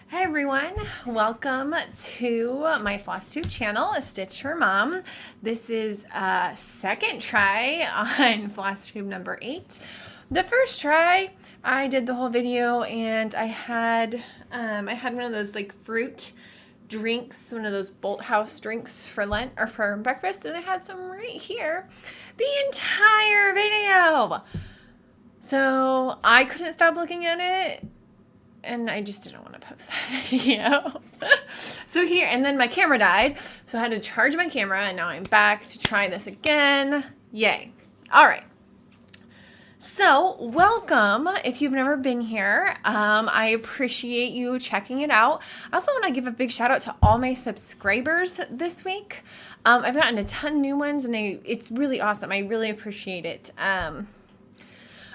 Hi everyone, welcome to my Flosstube channel, A Stitch for Mom. This is a second try on Flosstube number 8. The first try, I did the whole video and I had one of those like fruit drinks, one of those Bolt House drinks for lunch or for breakfast, and I had some right here the entire video. So I couldn't stop looking at it. And I just didn't want to post that video. So here, and then my camera died. So I had to charge my camera, and now I'm back to try this again. Yay. All right. So welcome if you've never been here. I appreciate you checking it out. I also want to give a big shout out to all my subscribers this week. I've gotten a ton of new ones, and it's really awesome. I really appreciate it.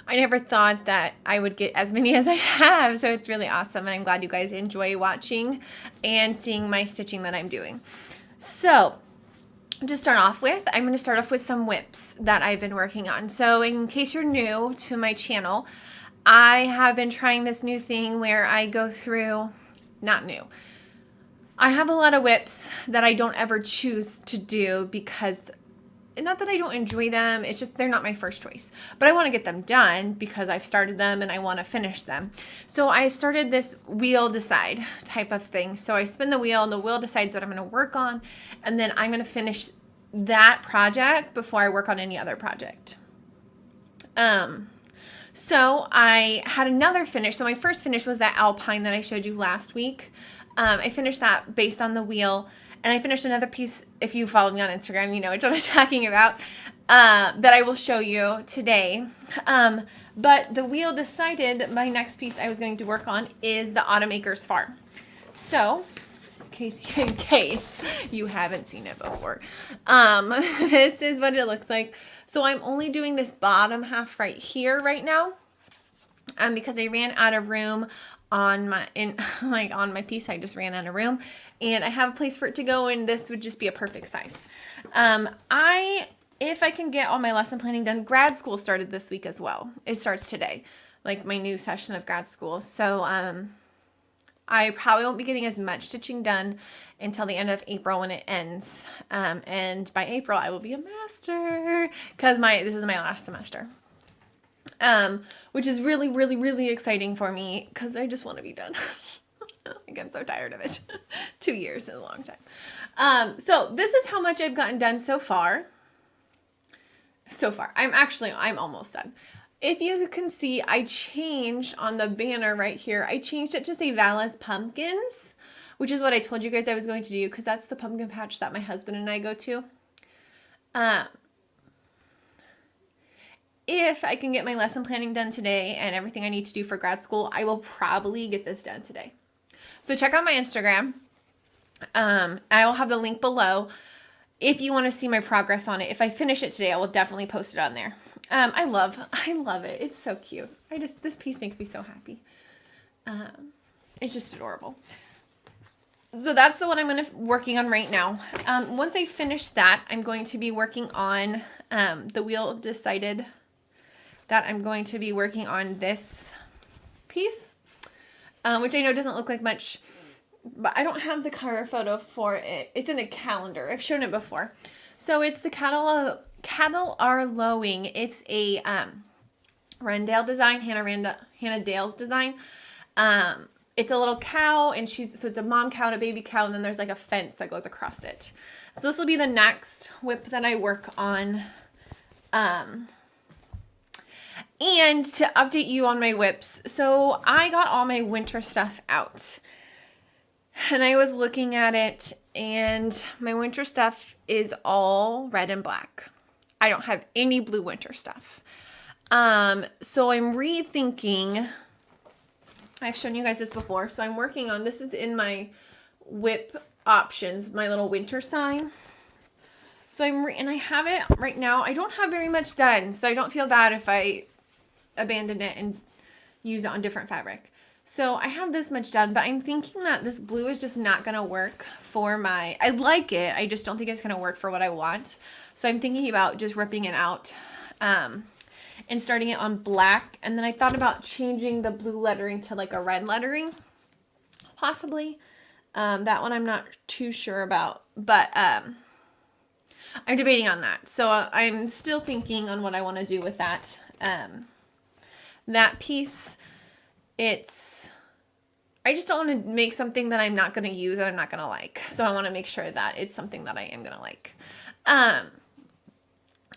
I never thought that I would get as many as I have, so it's really awesome, and I'm glad you guys enjoy watching and seeing my stitching that I'm doing. So, to start off with, I'm going to start off with some whips that I've been working on. So, in case you're new to my channel, I have been trying this new thing where I go through, not new, I have a lot of whips that I don't ever choose to do because not that I don't enjoy them, it's just they're not my first choice. But I want to get them done because I've started them and I want to finish them. So I started this wheel decide type of thing. So I spin the wheel and the wheel decides what I'm going to work on. And then I'm going to finish that project before I work on any other project. So I had another finish. So my first finish was that alpine that I showed you last week. I finished that based on the wheel. And I finished another piece, if you follow me on Instagram, you know what I'm talking about, that I will show you today. But the wheel decided my next piece I was going to work on is the Automaker's Farm. So, in case you haven't seen it before, this is what it looks like. So I'm only doing this bottom half right here right now. Because I ran out of room on my piece. I just ran out of room and I have a place for it to go, and this would just be a perfect size. If I can get all my lesson planning done, grad school started this week as well. It starts today, like my new session of grad school. So I probably won't be getting as much stitching done until the end of April when it ends. And by April I will be a master because this is my last semester. Which is really, really, really exciting for me because I just want to be done. Like, I'm so tired of it. 2 years is a long time. So this is how much I've gotten done so far. I'm almost done. If you can see, I changed on the banner right here. I changed it to say Vala's Pumpkins, which is what I told you guys I was going to do because that's the pumpkin patch that my husband and I go to. If I can get my lesson planning done today and everything I need to do for grad school, I will probably get this done today. So check out my Instagram. I will have the link below if you want to see my progress on it. If I finish it today, I will definitely post it on there. I love it. It's so cute. This piece makes me so happy. It's just adorable. So that's the one I'm working on right now. Once I finish that, I'm going to be working on the wheel decided that I'm going to be working on this piece, which I know doesn't look like much, but I don't have the cover photo for it. It's in a calendar. I've shown it before. So it's the Cattle Are Lowing. It's a Rendale design, Hannah Dale's design. It's a little cow, and so it's a mom cow and a baby cow, and then there's like a fence that goes across it. So this will be the next whip that I work on. And to update you on my whips, so I got all my winter stuff out. And I was looking at it, and my winter stuff is all red and black. I don't have any blue winter stuff. So I'm rethinking. I've shown you guys this before, so I'm working on, this is in my whip options, my little winter sign. So and I have it right now. I don't have very much done, so I don't feel bad if I abandon it and use it on different fabric. So I have this much done, but I'm thinking that this blue is just not going to work for I like it, I just don't think it's going to work for what I want. So I'm thinking about just ripping it out and starting it on black. And then I thought about changing the blue lettering to like a red lettering. possibly. That one I'm not too sure about, but I'm debating on that. So I'm still thinking on what I want to do with that. That piece, I just don't want to make something that I'm not going to use and I'm not going to like. So I want to make sure that it's something that I am going to like.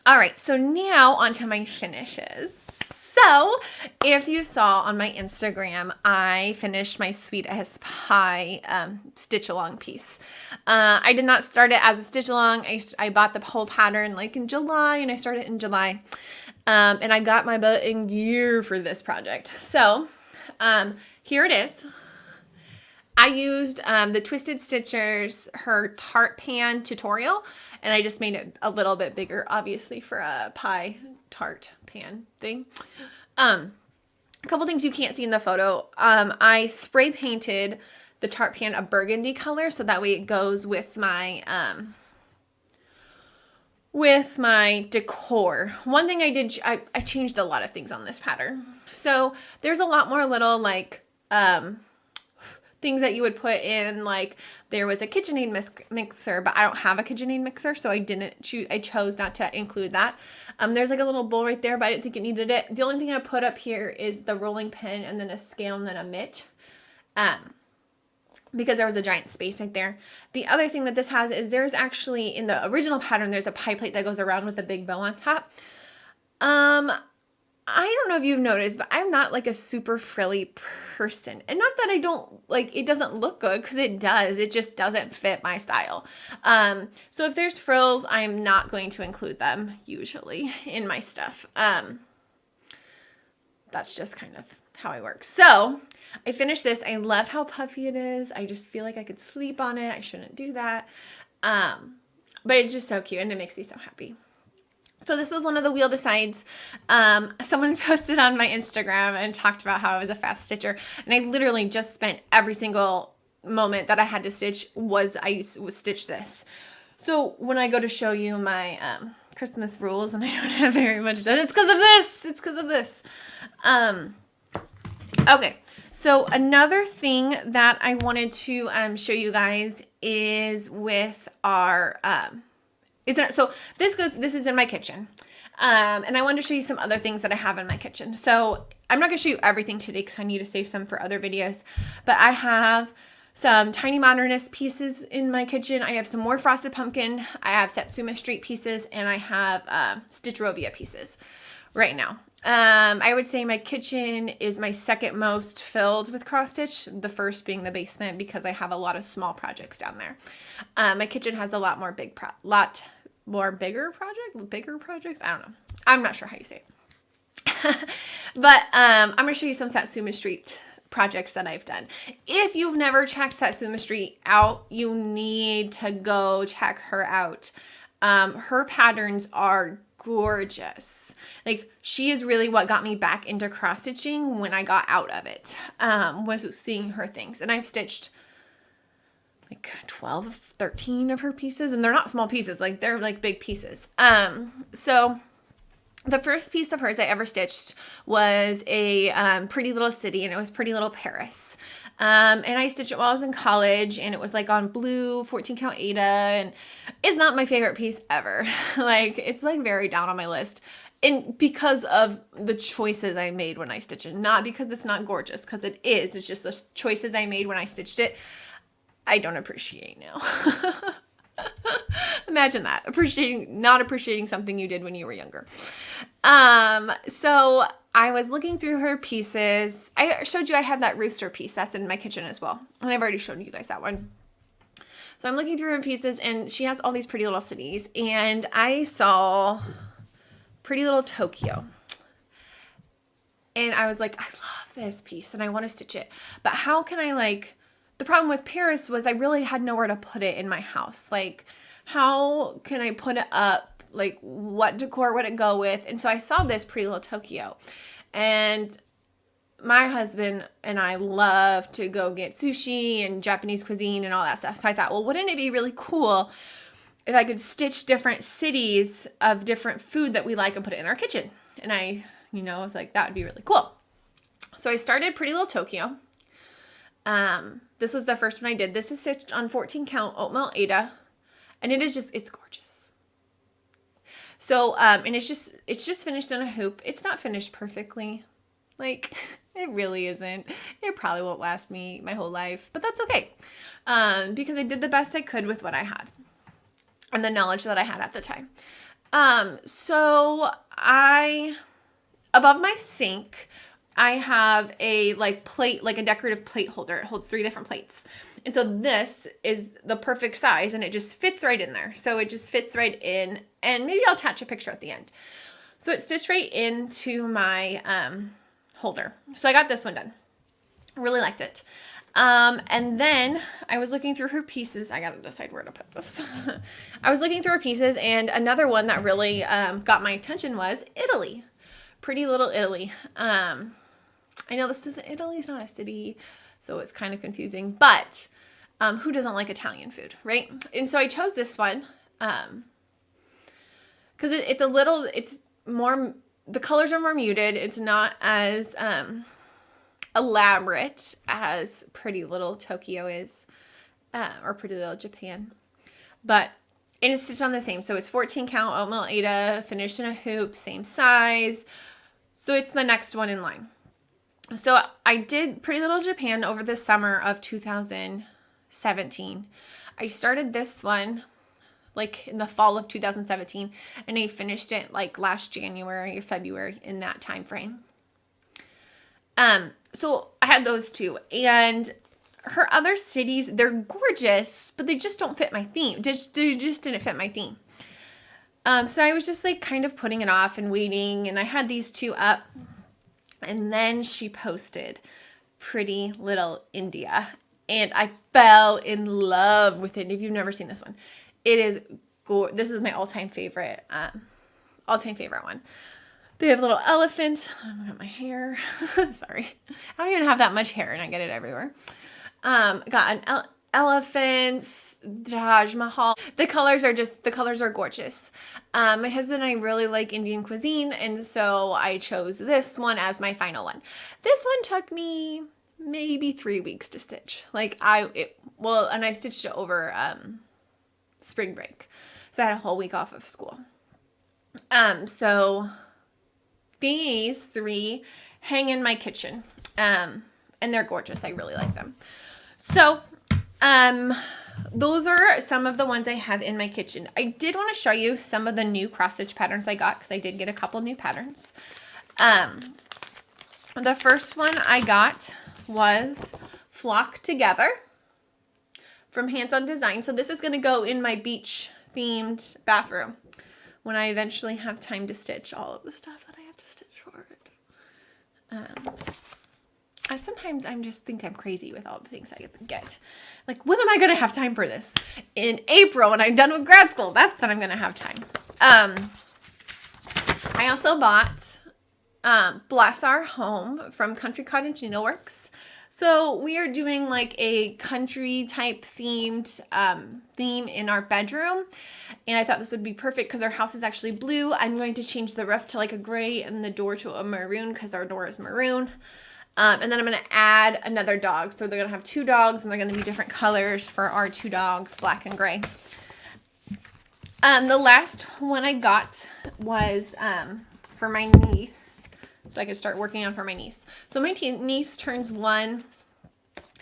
All right, so now onto my finishes. So if you saw on my Instagram, I finished my Sweet as Pie stitch along piece. I did not start it as a stitch along. I bought the whole pattern like in July, and I started in July. And I got my butt in gear for this project. So here it is. I used the Twisted Stitchers, her tart pan tutorial, and I just made it a little bit bigger, obviously, for a pie tart pan thing. A couple things you can't see in the photo. I spray painted the tart pan a burgundy color, so that way it goes with my decor. One thing I did, I changed a lot of things on this pattern. So there's a lot more little like things that you would put in, like there was a KitchenAid mixer, but I don't have a KitchenAid mixer, so I chose not to include that. There's like a little bowl right there, but I didn't think it needed it. The only thing I put up here is the rolling pin and then a scale and then a mitt. Because there was a giant space right there. The other thing that this has is there's actually, in the original pattern, there's a pie plate that goes around with a big bow on top. I don't know if you've noticed, but I'm not like a super frilly person. And not that I don't, like, it doesn't look good, because it does. It just doesn't fit my style. So if there's frills, I'm not going to include them usually in my stuff. That's just kind of how I work. So I finished this. I love how puffy it is. I just feel like I could sleep on it. I shouldn't do that. But it's just so cute and it makes me so happy. So this was one of the wheel decides. Someone posted on my Instagram and talked about how I was a fast stitcher. And I literally just spent every single moment that I had to stitch I stitched this. So when I go to show you my Christmas rules and I don't have very much done, it's because of this. It's because of this. Okay. So another thing that I wanted to show you guys is with our so this is in my kitchen. And I wanted to show you some other things that I have in my kitchen. So I'm not going to show you everything today because I need to save some for other videos. But I have some Tiny Modernist pieces in my kitchen. I have some more Frosted Pumpkin. I have Satsuma Street pieces. And I have Stitchrovia pieces right now. I would say my kitchen is my second most filled with cross stitch, the first being the basement because I have a lot of small projects down there. My kitchen has a lot more bigger projects. I don't know. I'm not sure how you say it. But I'm going to show you some Satsuma Street projects that I've done. If you've never checked Satsuma Street out, you need to go check her out. Her patterns are gorgeous. Like, she is really what got me back into cross stitching when I got out of it, was seeing her things. And I've stitched like 12, 13 of her pieces, and they're not small pieces, like they're like big pieces. So the first piece of hers I ever stitched was a Pretty Little City, and it was Pretty Little Paris. And I stitched it while I was in college, and it was like on blue 14 count Aida, and it's not my favorite piece ever. Like, it's like very down on my list. And because of the choices I made when I stitched it, not because it's not gorgeous, because it is. It's just the choices I made when I stitched it, I don't appreciate now. Imagine that. Not appreciating something you did when you were younger. So I was looking through her pieces. I showed you I have that rooster piece that's in my kitchen as well. And I've already shown you guys that one. So I'm looking through her pieces, and she has all these Pretty Little Cities. And I saw Pretty Little Tokyo. And I was like, I love this piece and I want to stitch it. But how can I the problem with Paris was I really had nowhere to put it in my house. Like, how can I put it up? Like, what decor would it go with? And so I saw this Pretty Little Tokyo. And my husband and I love to go get sushi and Japanese cuisine and all that stuff. So I thought, well, wouldn't it be really cool if I could stitch different cities of different food that we like and put it in our kitchen? And I was like, that would be really cool. So I started Pretty Little Tokyo. This was the first one I did. This is stitched on 14 count oatmeal Aida, and it's gorgeous. So, and it's just finished in a hoop. It's not finished perfectly. Like, it really isn't. It probably won't last me my whole life, but that's okay. Because I did the best I could with what I had and the knowledge that I had at the time. So above my sink, I have a plate, like a decorative plate holder. It holds 3 different plates. And so this is the perfect size, and it just fits right in there. So it just fits right in, and maybe I'll attach a picture at the end. So it stitched right into my holder. So I got this one done. Really liked it. And then I was looking through her pieces. I gotta decide where to put this. I was looking through her pieces, and another one that really got my attention was Italy. Pretty Little Italy. I know Italy's not a city, so it's kind of confusing, but who doesn't like Italian food, right? And so I chose this one because it's more, the colors are more muted. It's not as elaborate as Pretty Little Tokyo is, or Pretty Little Japan, and it's stitched on the same. So it's 14 count oatmeal Aida, finished in a hoop, same size. So it's the next one in line. So I did Pretty Little Japan over the summer of 2017. I started this one like in the fall of 2017, and I finished it like last January or February, in that time frame. So I had those two, and her other cities, they're gorgeous, but they just don't fit my theme. They just didn't fit my theme. So I was just like kind of putting it off and waiting, and I had these two up, and then she posted Pretty Little India, and I fell in love with it. If you've never seen this one, it is this is my all-time favorite one. They have little elephants. Oh, I got my hair. Sorry. I don't even have that much hair, and I get it everywhere. Got an elephants, Taj Mahal. The colors are gorgeous. My husband and I really like Indian cuisine, and so I chose this one as my final one. This one took me maybe 3 weeks to stitch. And I stitched it over spring break. So I had a whole week off of school. So these 3 hang in my kitchen. And they're gorgeous. I really like them. So those are some of the ones I have in my kitchen. I did want to show you some of the new cross stitch patterns I got, because I did get a couple new patterns. The first one I got was Flock Together from Hands On Design. So this is going to go in my beach themed bathroom when I eventually have time to stitch all of the stuff that I have to stitch for it. Sometimes I just think I'm crazy with all the things I get. Like, when am I going to have time for this? In April, when I'm done with grad school, that's when I'm going to have time. I also bought Bless Our Home from Country Cottage Needleworks. So we are doing like a country type themed theme in our bedroom. And I thought this would be perfect because our house is actually blue. I'm going to change the roof to like a gray and the door to a maroon because our door is maroon. And then I'm going to add another dog. So they're going to have 2 dogs, and they're going to be different colors for our 2 dogs, black and gray. The last one I got was for my niece, so I could start working on for my niece. So my niece turns 1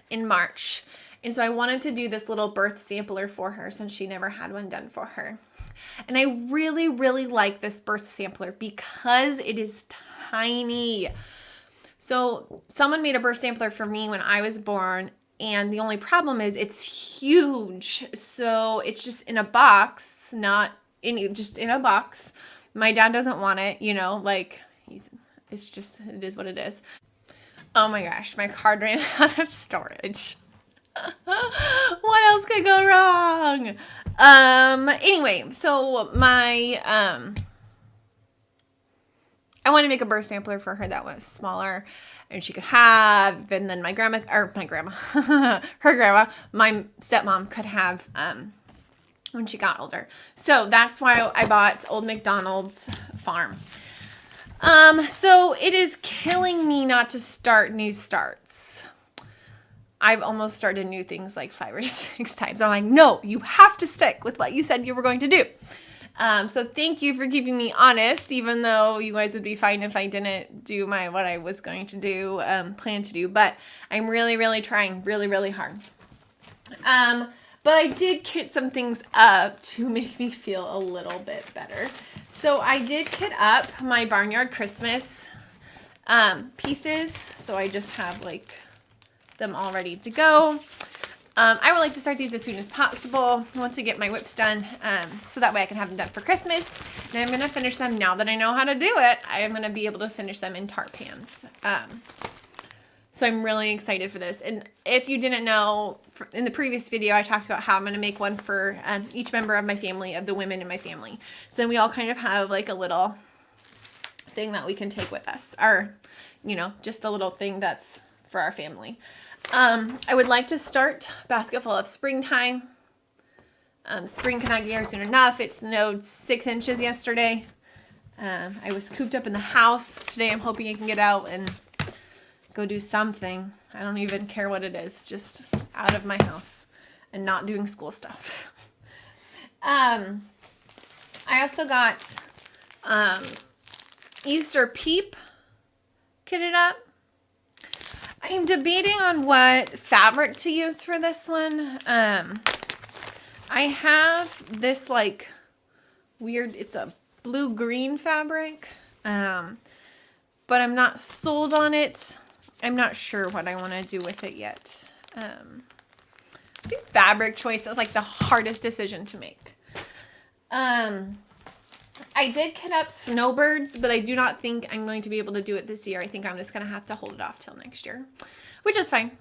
in March, and so I wanted to do this little birth sampler for her since she never had one done for her. And I really, really like this birth sampler because it is tiny. So someone made a birth sampler for me when I was born, and the only problem is it's huge. So it's just in a box, just in a box. My dad doesn't want it, it is what it is. Oh my gosh, my card ran out of storage. What else could go wrong? Anyway, so I wanted to make a birth sampler for her that was smaller and she could have, and then her grandma, my stepmom could have when she got older. So that's why I bought Old McDonald's Farm. So it is killing me not to start new starts. I've almost started new things like 5 or 6 times. I'm like, no, you have to stick with what you said you were going to do. So thank you for keeping me honest, even though you guys would be fine if I didn't do what I was going to do, plan to do. But I'm really, really trying really, really hard. But I did kit some things up to make me feel a little bit better. So I did kit up my Barnyard Christmas pieces. So I just have like them all ready to go. I would like to start these as soon as possible once I get my whips done, so that way I can have them done for Christmas. And I'm going to finish them now that I know how to do it. I am going to be able to finish them in tart pans. So I'm really excited for this. And if you didn't know, in the previous video, I talked about how I'm going to make one for each member of my family, of the women in my family. So we all kind of have like a little thing that we can take with us, or, you know, just a little thing that's for our family. I would like to start basket full of springtime. Spring cannot get here soon enough. It snowed 6 inches yesterday. I was cooped up in the house. Today I'm hoping I can get out and go do something. I don't even care what it is. Just out of my house and not doing school stuff. I also got Easter Peep kitted up. I'm debating on what fabric to use for this one. I have this like weird, it's a blue-green fabric, but I'm not sold on it. I'm not sure what I want to do with it yet. I think fabric choice is like the hardest decision to make. I did kit up snowbirds, but I do not think I'm going to be able to do it this year. I think I'm just going to have to hold it off till next year, which is fine.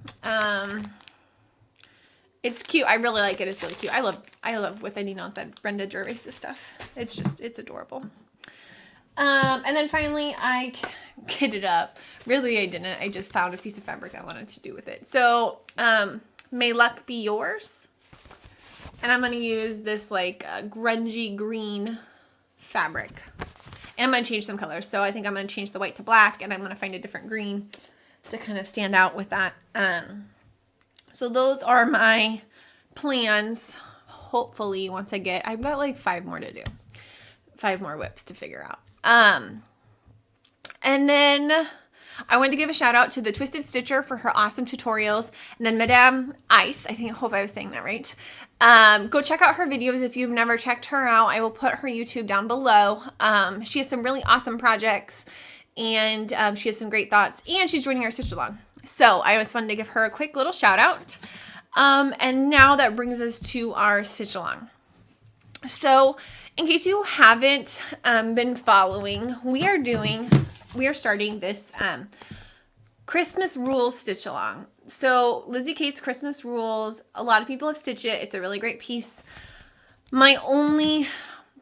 It's cute. I really like it. It's really cute. I love with any note that Brenda Gervais' stuff. It's adorable. And then finally I kitted up. Really, I didn't. I just found a piece of fabric I wanted to do with it. So, May Luck Be Yours. And I'm going to use this like grungy green fabric. And I'm going to change some colors. So I think I'm going to change the white to black, and I'm going to find a different green to kind of stand out with that. So those are my plans. Hopefully once I've got like 5 more to do. 5 more whips to figure out. And then I wanted to give a shout out to the Twisted Stitcher for her awesome tutorials. And then Madame Ice, I hope I was saying that right. Go check out her videos if you've never checked her out. I will put her YouTube down below. She has some really awesome projects, and she has some great thoughts, and she's joining our Stitch Along. So I just wanted to give her a quick little shout out. And now that brings us to our Stitch Along. So in case you haven't been following, we are starting this Christmas Rules Stitch Along. So Lizzie Kate's Christmas Rules, a lot of people have stitched it. It's a really great piece. The only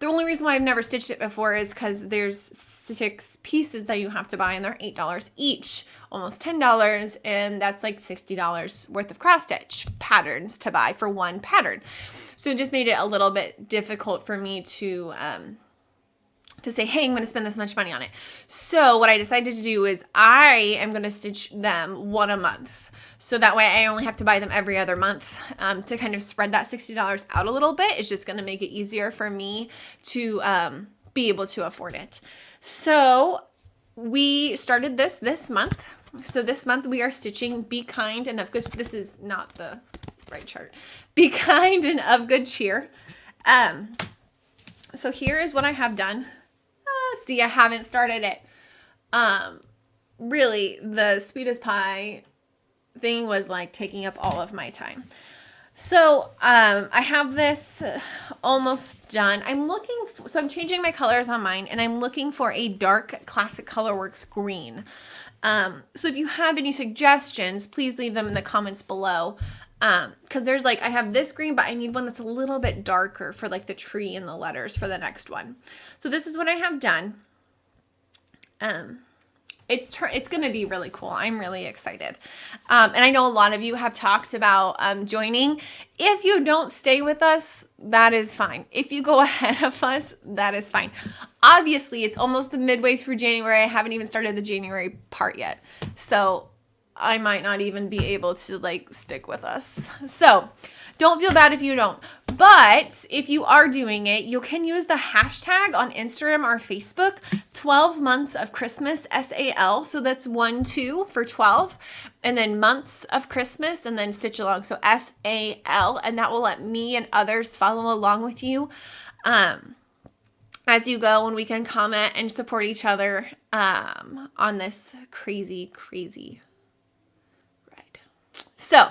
reason why I've never stitched it before is because there's 6 pieces that you have to buy, and they're $8 each, almost $10, and that's like $60 worth of cross stitch patterns to buy for one pattern. So it just made it a little bit difficult for me to say, hey, I'm going to spend this much money on it. So what I decided to do is I am going to stitch them one a month. So that way I only have to buy them every other month to kind of spread that $60 out a little bit. It's just going to make it easier for me to be able to afford it. So we started this month. So this month we are stitching Be Kind and of Good. This is not the right chart. Be Kind and of Good Cheer. So here is what I have done. See, I haven't started it. Really, the Sweetest Pie thing was like taking up all of my time. So I have this almost done. So I'm changing my colors on mine, and I'm looking for a dark Classic Colorworks green. So if you have any suggestions, please leave them in the comments below. Because there's like, I have this green, but I need one that's a little bit darker for like the tree and the letters for the next one. So this is what I have done. It's going to be really cool. I'm really excited. And I know a lot of you have talked about joining. If you don't stay with us, that is fine. If you go ahead of us, that is fine. Obviously, it's almost the midway through January. I haven't even started the January part yet. So I might not even be able to like stick with us. So don't feel bad if you don't. But if you are doing it, you can use the hashtag on Instagram or Facebook, 12 months of Christmas, SAL. So that's 1-2 for 12. And then months of Christmas and then stitch along. So SAL. And that will let me and others follow along with you as you go, and we can comment and support each other on this crazy ride. So,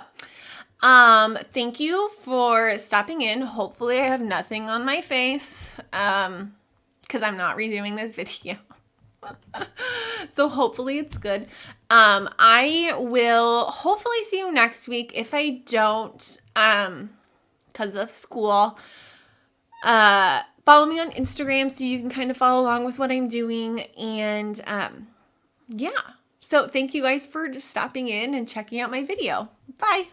thank you for stopping in. Hopefully I have nothing on my face because I'm not redoing this video. So hopefully it's good. I will hopefully see you next week. If I don't, because of school, follow me on Instagram so you can kind of follow along with what I'm doing. And yeah, so thank you guys for stopping in and checking out my video. Bye.